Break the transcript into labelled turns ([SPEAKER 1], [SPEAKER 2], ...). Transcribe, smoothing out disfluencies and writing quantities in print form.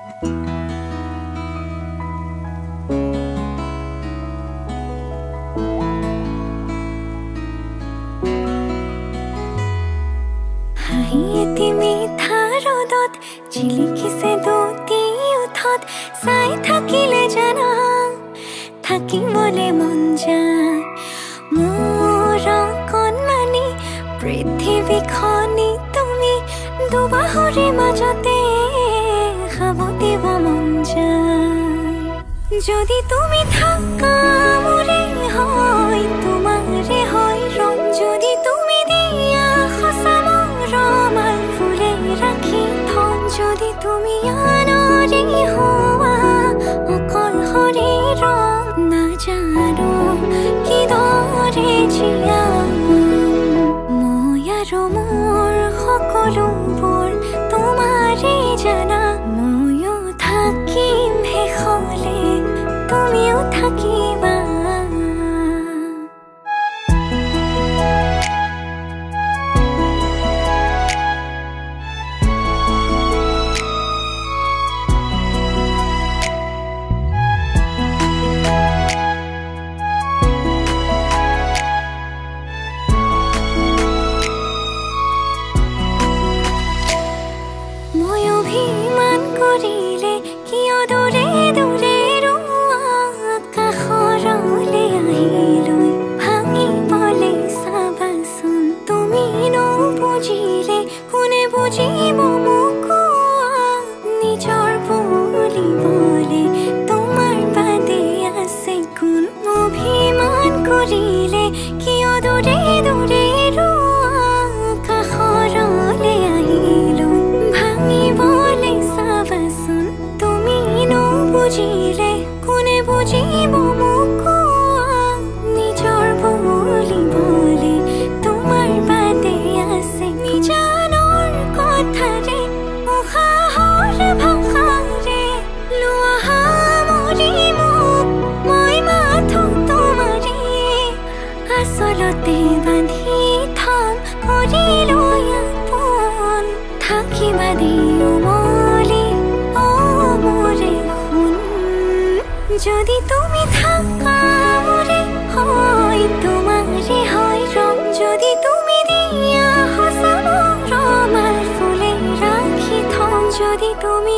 [SPEAKER 1] হাঁহিয়েতি মিঠা ৰ'দত জিলিকিছে দুটি ওঠত চাই থাকিলে জানা থাকিবলে মন যায় মোৰ কণমানি পৃথিৱীখনি তুমি দুবাহুৰে মাজতে খাবতিব মন যায় যদি তুমি থাকা মোৰে হয় তোমাৰে হয় ৰং যদি তুমি দিয়া সঁচা মৰমৰ ফুলে ৰাখি থম যদি তুমি আনৰে হোৱা অকল শৰীৰৰ নাজানো কিদৰে জীয়াম মই আৰু মোৰ সকলোবোৰ তোমাৰে জানা ময়ো থাকিম শেষলে তুমিও থাকিবা মই অভিমান কৰিলে কিয় দূৰে দূৰে কাষৰলে আহিলৈ ভাঙিবলে চাবাচোন তুমি নুবুজিলে কোনে বুজিব মোক নিজৰ বুলিবলে তোমাৰ বাদে আছে কোন অভিমান কৰিলে কিয় দূৰে দূৰে কাষৰলে আহিলৈ ভাঙিবলে চাবাচোন তুমি নুবুজিলে কোনে বুজিব মোক নিজৰ বুলিবলে তোমাৰ বাদে আছে নিজানৰ কথাৰে উশাহৰ ভাষাৰে লোৱা সামৰি মোক মই মাথো তোমাৰে আচলতে বান্ধি থম কৰিলৈ আপোন থাকিবা দিও মলি মোৰে শুন যদি তুমি থাকা মোৰে হয় তোমাৰে হয় ৰং যদি তুমি দিয়া সঁচা মৰমৰ ফুলে ৰাখি থম যদি তুমি